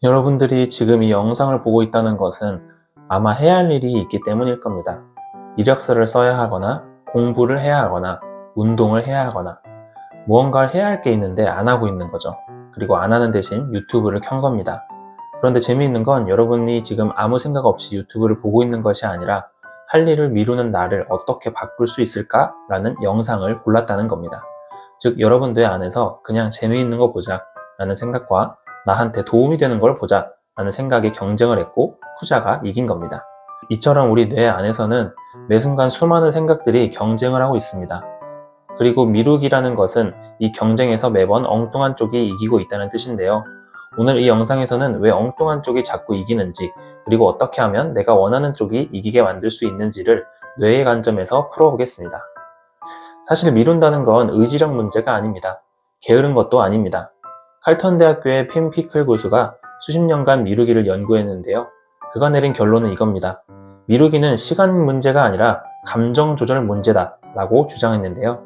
여러분들이 지금 이 영상을 보고 있다는 것은 아마 해야 할 일이 있기 때문일 겁니다. 이력서를 써야 하거나 공부를 해야 하거나 운동을 해야 하거나 무언가를 해야 할 게 있는데 안 하고 있는 거죠. 그리고 안 하는 대신 유튜브를 켠 겁니다. 그런데 재미있는 건 여러분이 지금 아무 생각 없이 유튜브를 보고 있는 것이 아니라 할 일을 미루는 나를 어떻게 바꿀 수 있을까? 라는 영상을 골랐다는 겁니다. 즉 여러분들 안에서 그냥 재미있는 거 보자 라는 생각과 나한테 도움이 되는 걸 보자 라는 생각에 경쟁을 했고 후자가 이긴 겁니다. 이처럼 우리 뇌 안에서는 매 순간 수많은 생각들이 경쟁을 하고 있습니다. 그리고 미루기라는 것은 이 경쟁에서 매번 엉뚱한 쪽이 이기고 있다는 뜻인데요. 오늘 이 영상에서는 왜 엉뚱한 쪽이 자꾸 이기는지, 그리고 어떻게 하면 내가 원하는 쪽이 이기게 만들 수 있는지를 뇌의 관점에서 풀어보겠습니다. 사실 미룬다는 건 의지력 문제가 아닙니다. 게으른 것도 아닙니다. 칼턴 대학교의 핀 피클 교수가 수십 년간 미루기를 연구했는데요. 그가 내린 결론은 이겁니다. 미루기는 시간 문제가 아니라 감정 조절 문제다 라고 주장했는데요.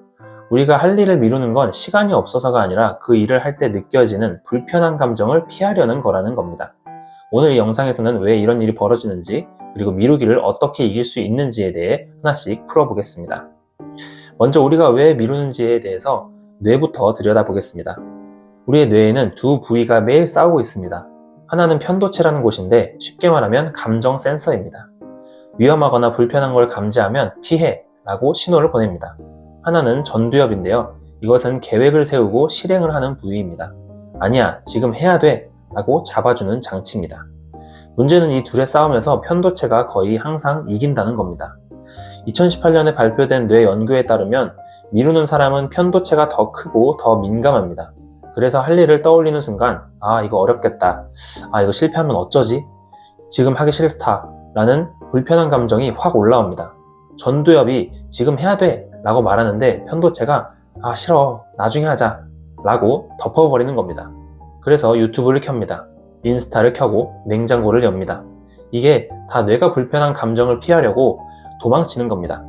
우리가 할 일을 미루는 건 시간이 없어서가 아니라 그 일을 할 때 느껴지는 불편한 감정을 피하려는 거라는 겁니다. 오늘 이 영상에서는 왜 이런 일이 벌어지는지, 그리고 미루기를 어떻게 이길 수 있는지에 대해 하나씩 풀어보겠습니다. 먼저 우리가 왜 미루는지에 대해서 뇌부터 들여다보겠습니다. 우리의 뇌에는 두 부위가 매일 싸우고 있습니다. 하나는 편도체라는 곳인데 쉽게 말하면 감정 센서입니다. 위험하거나 불편한 걸 감지하면 피해 라고 신호를 보냅니다. 하나는 전두엽인데요. 이것은 계획을 세우고 실행을 하는 부위입니다. 아니야, 지금 해야 돼 라고 잡아주는 장치입니다. 문제는 이 둘의 싸움에서 편도체가 거의 항상 이긴다는 겁니다. 2018년에 발표된 뇌 연구에 따르면 미루는 사람은 편도체가 더 크고 더 민감합니다. 그래서 할 일을 떠올리는 순간 이거 어렵겠다, 이거 실패하면 어쩌지, 지금 하기 싫다 라는 불편한 감정이 확 올라옵니다. 전두엽이 지금 해야 돼 라고 말하는데 편도체가 싫어, 나중에 하자 라고 덮어버리는 겁니다. 그래서 유튜브를 켭니다. 인스타를 켜고 냉장고를 엽니다. 이게 다 뇌가 불편한 감정을 피하려고 도망치는 겁니다.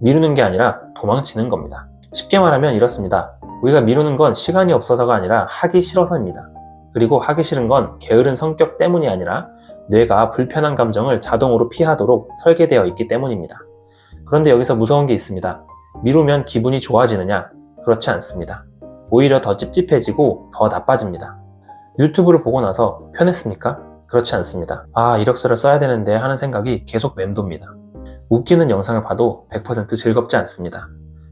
미루는 게 아니라 도망치는 겁니다. 쉽게 말하면 이렇습니다. 우리가 미루는 건 시간이 없어서가 아니라 하기 싫어서입니다. 그리고 하기 싫은 건 게으른 성격 때문이 아니라 뇌가 불편한 감정을 자동으로 피하도록 설계되어 있기 때문입니다. 그런데 여기서 무서운 게 있습니다. 미루면 기분이 좋아지느냐? 그렇지 않습니다. 오히려 더 찝찝해지고 더 나빠집니다. 유튜브를 보고 나서 편했습니까? 그렇지 않습니다. 이력서를 써야 되는데 하는 생각이 계속 맴돕니다. 웃기는 영상을 봐도 100% 즐겁지 않습니다.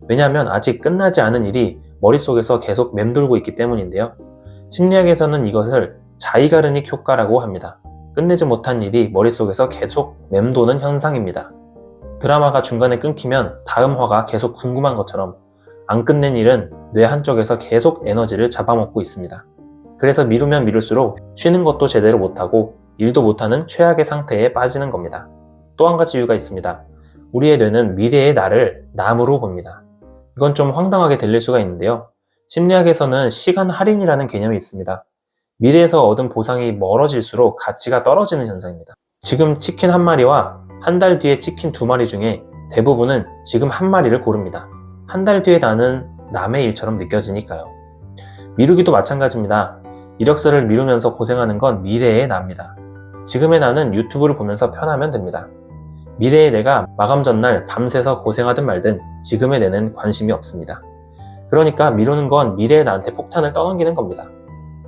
왜냐하면 아직 끝나지 않은 일이 머릿속에서 계속 맴돌고 있기 때문인데요. 심리학에서는 이것을 자이가르닉 효과라고 합니다. 끝내지 못한 일이 머릿속에서 계속 맴도는 현상입니다. 드라마가 중간에 끊기면 다음 화가 계속 궁금한 것처럼 안 끝낸 일은 뇌 한쪽에서 계속 에너지를 잡아먹고 있습니다. 그래서 미루면 미룰수록 쉬는 것도 제대로 못하고 일도 못하는 최악의 상태에 빠지는 겁니다. 또 한 가지 이유가 있습니다. 우리의 뇌는 미래의 나를 남으로 봅니다. 이건 좀 황당하게 들릴 수가 있는데요. 심리학에서는 시간 할인이라는 개념이 있습니다. 미래에서 얻은 보상이 멀어질수록 가치가 떨어지는 현상입니다. 지금 치킨 한 마리와 한 달 뒤에 치킨 2마리 중에 대부분은 지금 한 마리를 고릅니다. 한 달 뒤에 나는 남의 일처럼 느껴지니까요. 미루기도 마찬가지입니다. 이력서를 미루면서 고생하는 건 미래의 나입니다. 지금의 나는 유튜브를 보면서 편하면 됩니다. 미래의 내가 마감 전날 밤새서 고생하든 말든 지금의 내는 관심이 없습니다. 그러니까 미루는 건 미래의 나한테 폭탄을 떠넘기는 겁니다.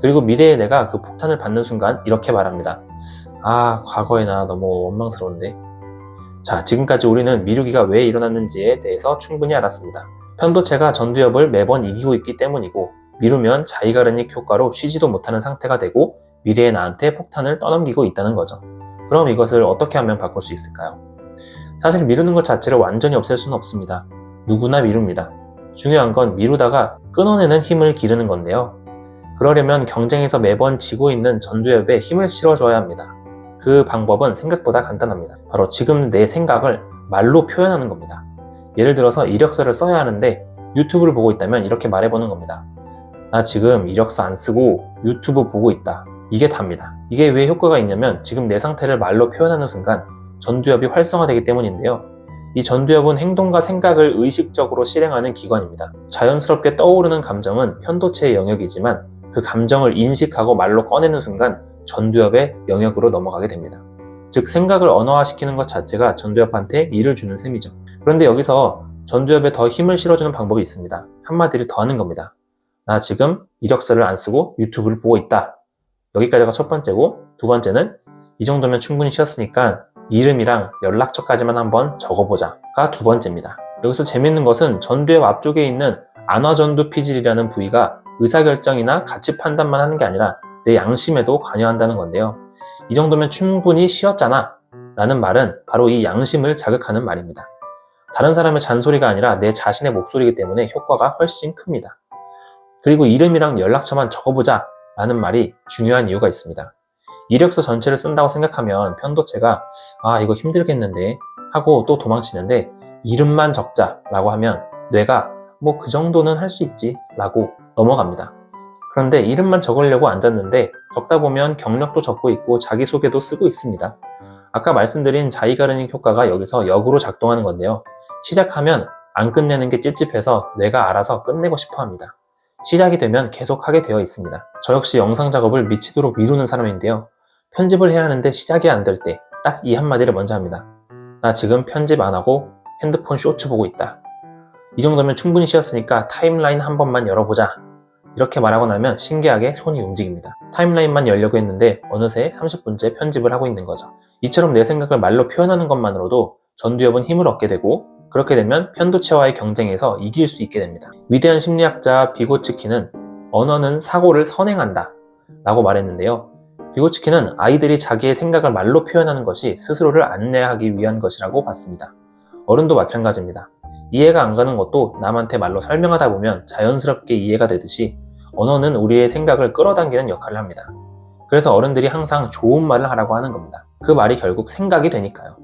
그리고 미래의 내가 그 폭탄을 받는 순간 이렇게 말합니다. 과거의 나 너무 원망스러운데. 자, 지금까지 우리는 미루기가 왜 일어났는지에 대해서 충분히 알았습니다. 편도체가 전두엽을 매번 이기고 있기 때문이고, 미루면 자이가르닉 효과로 쉬지도 못하는 상태가 되고 미래의 나한테 폭탄을 떠넘기고 있다는 거죠. 그럼 이것을 어떻게 하면 바꿀 수 있을까요? 사실 미루는 것 자체를 완전히 없앨 수는 없습니다. 누구나 미룹니다. 중요한 건 미루다가 끊어내는 힘을 기르는 건데요. 그러려면 경쟁에서 매번 지고 있는 전두엽에 힘을 실어줘야 합니다. 그 방법은 생각보다 간단합니다. 바로 지금 내 생각을 말로 표현하는 겁니다. 예를 들어서 이력서를 써야 하는데 유튜브를 보고 있다면 이렇게 말해보는 겁니다. 나 지금 이력서 안 쓰고 유튜브 보고 있다. 이게 답니다. 이게 왜 효과가 있냐면 지금 내 상태를 말로 표현하는 순간 전두엽이 활성화되기 때문인데요. 이 전두엽은 행동과 생각을 의식적으로 실행하는 기관입니다. 자연스럽게 떠오르는 감정은 편도체의 영역이지만 그 감정을 인식하고 말로 꺼내는 순간 전두엽의 영역으로 넘어가게 됩니다. 즉 생각을 언어화시키는 것 자체가 전두엽한테 일을 주는 셈이죠. 그런데 여기서 전두엽에 더 힘을 실어주는 방법이 있습니다. 한마디를 더 하는 겁니다. 나 지금 이력서를 안 쓰고 유튜브를 보고 있다. 여기까지가 첫 번째고, 두 번째는 이 정도면 충분히 쉬었으니까 이름이랑 연락처까지만 한번 적어보자가 두 번째입니다. 여기서 재밌는 것은 전두엽 앞쪽에 있는 안화전두피질이라는 부위가 의사결정이나 가치 판단만 하는 게 아니라 내 양심에도 관여한다는 건데요. 이 정도면 충분히 쉬었잖아 라는 말은 바로 이 양심을 자극하는 말입니다. 다른 사람의 잔소리가 아니라 내 자신의 목소리이기 때문에 효과가 훨씬 큽니다. 그리고 이름이랑 연락처만 적어보자 라는 말이 중요한 이유가 있습니다. 이력서 전체를 쓴다고 생각하면 편도체가 이거 힘들겠는데 하고 또 도망치는데, 이름만 적자 라고 하면 뇌가 그 정도는 할 수 있지 라고 넘어갑니다. 그런데 이름만 적으려고 앉았는데 적다 보면 경력도 적고 있고 자기소개도 쓰고 있습니다. 아까 말씀드린 자이가르닉 효과가 여기서 역으로 작동하는 건데요. 시작하면 안 끝내는 게 찝찝해서 뇌가 알아서 끝내고 싶어 합니다. 시작이 되면 계속 하게 되어 있습니다. 저 역시 영상 작업을 미치도록 미루는 사람인데요. 편집을 해야 하는데 시작이 안 될 때 딱 이 한마디를 먼저 합니다. 나 지금 편집 안 하고 핸드폰 쇼츠 보고 있다. 이 정도면 충분히 쉬었으니까 타임라인 한 번만 열어보자. 이렇게 말하고 나면 신기하게 손이 움직입니다. 타임라인만 열려고 했는데 어느새 30분째 편집을 하고 있는 거죠. 이처럼 내 생각을 말로 표현하는 것만으로도 전두엽은 힘을 얻게 되고, 그렇게 되면 편도체와의 경쟁에서 이길 수 있게 됩니다. 위대한 심리학자 비고츠키는 언어는 사고를 선행한다 라고 말했는데요. 비고츠키는 아이들이 자기의 생각을 말로 표현하는 것이 스스로를 안내하기 위한 것이라고 봤습니다. 어른도 마찬가지입니다. 이해가 안 가는 것도 남한테 말로 설명하다 보면 자연스럽게 이해가 되듯이 언어는 우리의 생각을 끌어당기는 역할을 합니다. 그래서 어른들이 항상 좋은 말을 하라고 하는 겁니다. 그 말이 결국 생각이 되니까요.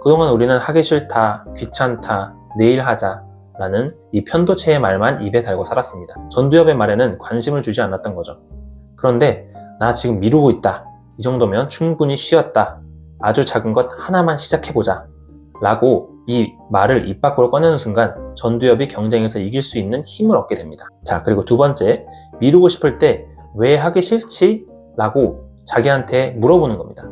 그동안 우리는 하기 싫다, 귀찮다, 내일 하자 라는 이 편도체의 말만 입에 달고 살았습니다. 전두엽의 말에는 관심을 주지 않았던 거죠. 그런데 나 지금 미루고 있다. 이 정도면 충분히 쉬었다. 아주 작은 것 하나만 시작해보자. 라고 이 말을 입 밖으로 꺼내는 순간 전두엽이 경쟁에서 이길 수 있는 힘을 얻게 됩니다. 자, 그리고 두 번째, 미루고 싶을 때 왜 하기 싫지? 라고 자기한테 물어보는 겁니다.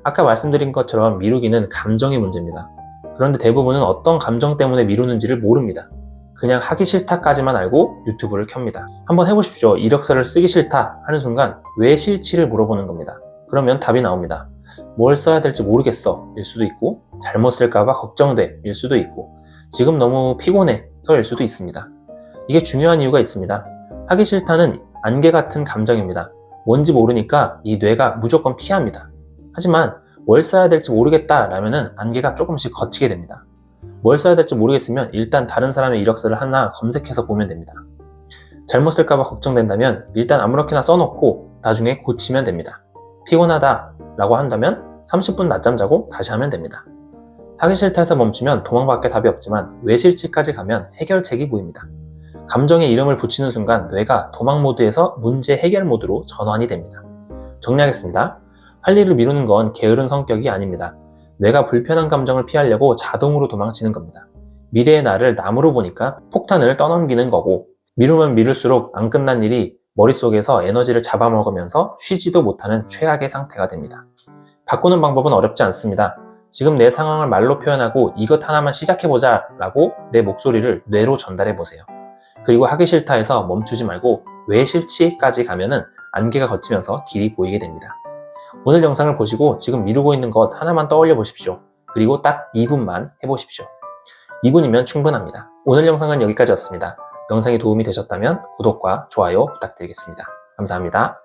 아까 말씀드린 것처럼 미루기는 감정의 문제입니다. 그런데 대부분은 어떤 감정 때문에 미루는지를 모릅니다. 그냥 하기 싫다까지만 알고 유튜브를 켭니다. 한번 해보십시오. 이력서를 쓰기 싫다 하는 순간 왜 싫지를 물어보는 겁니다. 그러면 답이 나옵니다. 뭘 써야 될지 모르겠어 일 수도 있고, 잘못 쓸까봐 걱정돼 일 수도 있고, 지금 너무 피곤해서 일 수도 있습니다. 이게 중요한 이유가 있습니다. 하기 싫다는 안개 같은 감정입니다. 뭔지 모르니까 이 뇌가 무조건 피합니다. 하지만 뭘 써야 될지 모르겠다 라면은 안개가 조금씩 걷히게 됩니다. 뭘 써야 될지 모르겠으면 일단 다른 사람의 이력서를 하나 검색해서 보면 됩니다. 잘못 쓸까봐 걱정된다면 일단 아무렇게나 써놓고 나중에 고치면 됩니다. 피곤하다 라고 한다면 30분 낮잠 자고 다시 하면 됩니다. 하기 싫다 해서 멈추면 도망밖에 답이 없지만 왜 싫지까지 가면 해결책이 보입니다. 감정에 이름을 붙이는 순간 뇌가 도망 모드에서 문제 해결 모드로 전환이 됩니다. 정리하겠습니다. 할 일을 미루는 건 게으른 성격이 아닙니다. 뇌가 불편한 감정을 피하려고 자동으로 도망치는 겁니다. 미래의 나를 남으로 보니까 폭탄을 떠넘기는 거고, 미루면 미룰수록 안 끝난 일이 머릿속에서 에너지를 잡아먹으면서 쉬지도 못하는 최악의 상태가 됩니다. 바꾸는 방법은 어렵지 않습니다. 지금 내 상황을 말로 표현하고 이것 하나만 시작해보자 라고 내 목소리를 뇌로 전달해보세요. 그리고 하기 싫다 해서 멈추지 말고 왜 싫지까지 가면은 안개가 걷히면서 길이 보이게 됩니다. 오늘 영상을 보시고 지금 미루고 있는 것 하나만 떠올려 보십시오. 그리고 딱 2분만 해보십시오. 2분이면 충분합니다. 오늘 영상은 여기까지였습니다. 영상이 도움이 되셨다면 구독과 좋아요 부탁드리겠습니다. 감사합니다.